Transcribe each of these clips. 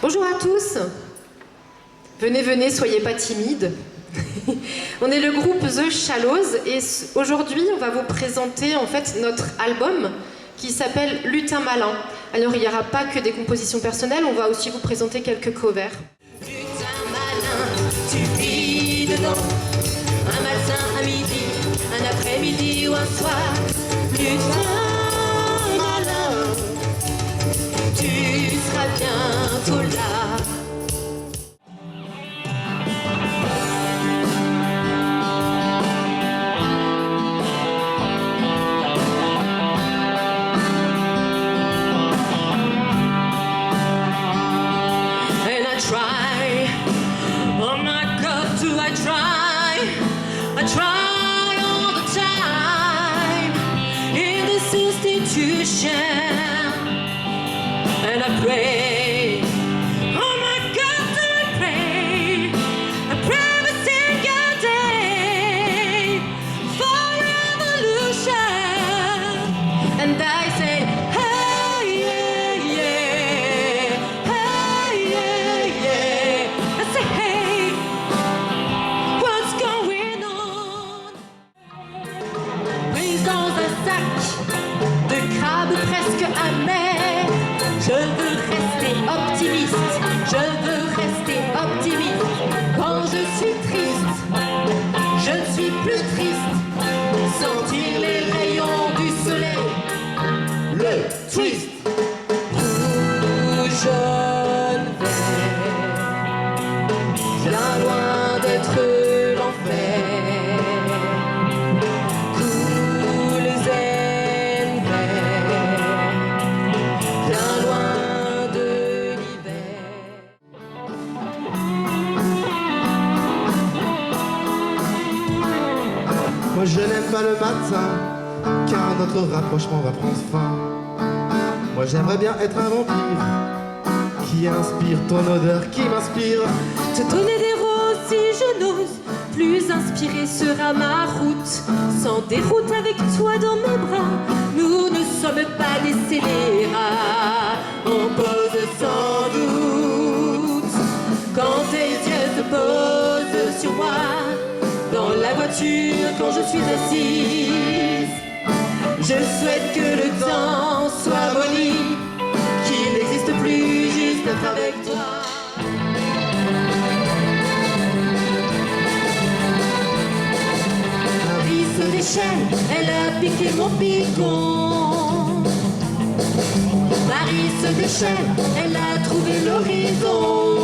Bonjour à tous. Venez, venez, soyez pas timides. On est le groupe The Shallows et aujourd'hui on va vous présenter en fait notre album qui s'appelle Lutin Malin. Alors il n'y aura pas que des compositions personnelles, on va aussi vous présenter quelques covers. Lutin malin, tu vis dedans. Un matin, un midi, un après-midi ou un soir. Lutin malin, tu seras bientôt là. I try all the time in this institution, and I pray. Oh my God, do I pray? I pray every single day for revolution, and I say, hey, yeah, yeah, hey, yeah, yeah. I say, hey, what's going on? Prise dans un sac de crabes presque amers, je veux rester optimiste, je veux rester optimiste. Quand je suis triste, je ne suis plus triste. Sentir les rayons du soleil, le twist. Rouge, jaune, vert, bien loin d'être l'enfer. Moi je n'aime pas le matin, car notre rapprochement va prendre fin. Moi j'aimerais bien être un vampire, qui inspire ton odeur, qui m'inspire. Te donner des roses si je n'ose, plus inspirée sera ma route. Sans déroute avec toi dans mes bras, nous ne sommes pas des scélérats. On pose sans doute, quand tes yeux se posent sur moi. Dans la voiture, quand je suis assise, je souhaite que le temps soit aboli, qu'il n'existe plus, juste d'être avec toi. Marie se déchaîne, elle a piqué mon picon. Marie se déchaîne, elle a trouvé l'horizon.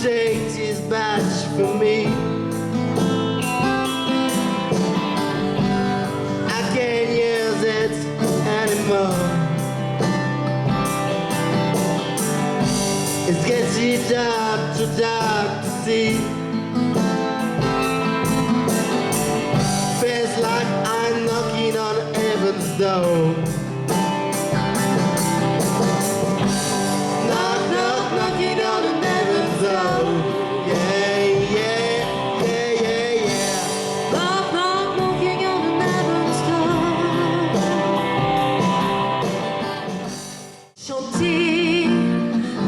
Shakes his badge for me. I can't use it anymore. It's getting dark to see. Feels like I'm knocking on heaven's door. Knock, knock, knocking on heaven's door.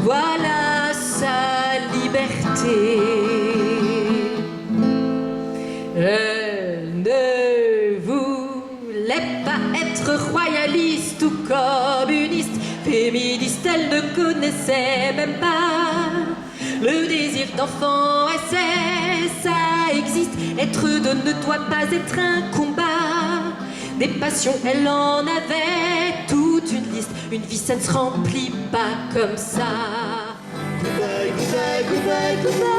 Voilà sa liberté. Elle ne voulait pas être royaliste ou communiste, féministe, elle ne connaissait même pas le désir d'enfant. Et c'est, ça existe, être deux ne doit pas être un combat. Des passions, elle en avait toute une liste. Une vie, ça ne se remplit pas comme ça. Goodbye, goodbye, goodbye, goodbye.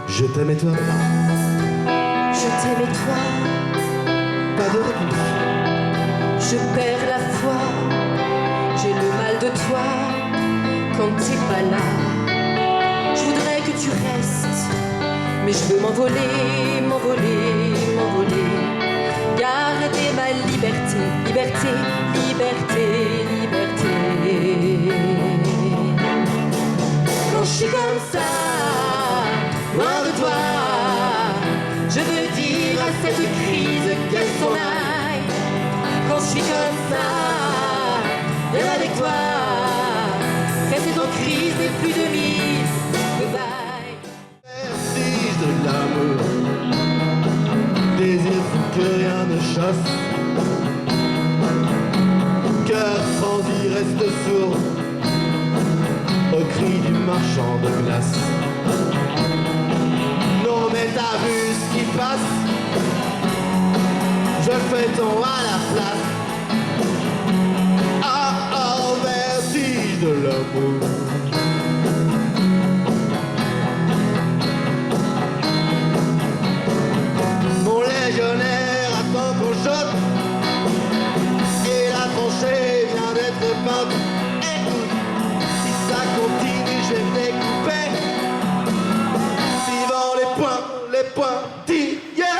Je t'aimais toi. Je t'aimais toi. Pas de réponse. Je perds la foi. J'ai le mal de toi quand t'es pas là. Je voudrais que tu restes Mais je veux m'envoler, m'envoler, m'envoler. Garder ma liberté, liberté, liberté, liberté. Quand je suis comme ça, loin de toi, je veux dire à cette crise qu'elle s'en aille. Quand je suis comme ça, et avec toi, rester en crise n'est plus de mise. Goodbye. Vertige de l'amour, désir fou que rien ne chasse. Cœur transi reste sourd au cri du marchand de glace. Non mais t'as vu ce qui passe, je fais ton à la place. Ah oh, vertige de l'amour. Mon légionnaire attend qu'on choque et la tranchée vient d'être peinte. Écoute, si ça continue, je vais me découper. Suivant les pointillés.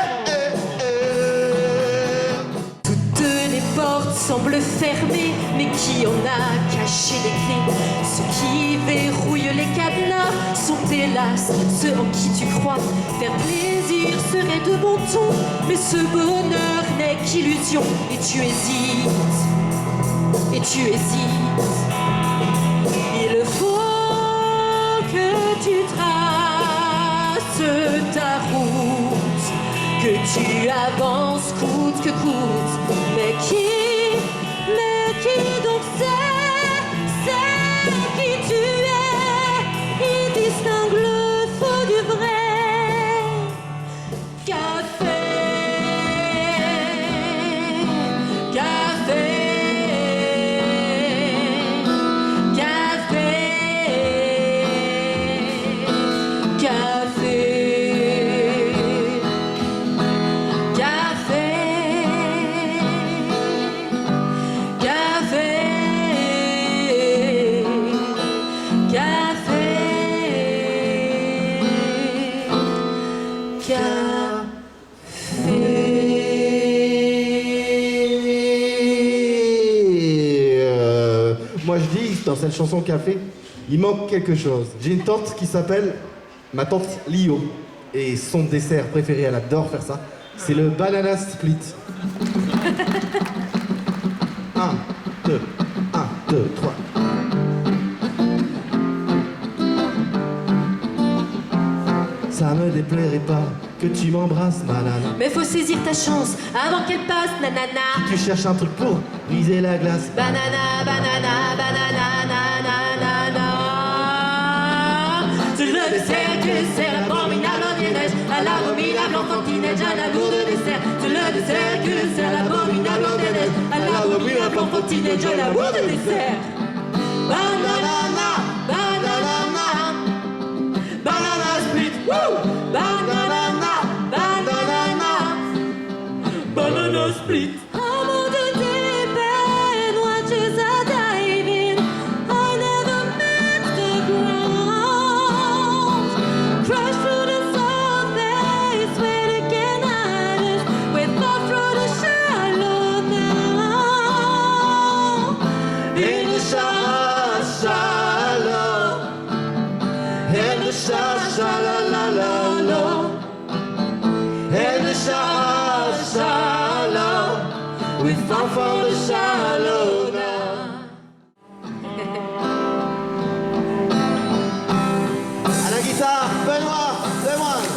Toutes les portes semblent fermées, mais qui en a caché les clés? Ceux qui verrouillent les cadenas sont hélas ceux en qui tu crois. Faire plaisir serait de bon ton, mais ce bonheur n'est qu'illusion. Et tu hésites, et tu hésites. Il faut que tu traces ta route, que tu avances coûte que coûte. Mais qui donc c'est qui tu es? Il distingue le faux du vrai. Café, café, café, café, café, café, Moi je dis, dans cette chanson Café, il manque quelque chose. J'ai une tante qui s'appelle ma tante Lio. Et son dessert préféré, elle adore faire ça, c'est le banana split. 1, 2, 1, 2, 3. Ça me déplairait pas que tu m'embrasses, banana. Mais faut saisir ta chance avant qu'elle passe, nanana. Tu cherches un truc pour briser la glace. Banana, banana, banana, nanana. C'est le dessert que c'est l'abominable neige, à l'abominable enfantinage, à l'amour de dessert. C'est le dessert que c'est l'abominable neige, à l'abominable enfantinage, à l'amour de dessert. Banana, banana, banana split, woo! Banana, banana, banana split. Among the deep end, watches are diving. I never met the ground. Crash through the surface, where they can hide us. We fall through the shallow now. In the shallow, in the shallow, in the shallow, we fall from the shallow now. À la guitare, Benoît, Lemoine.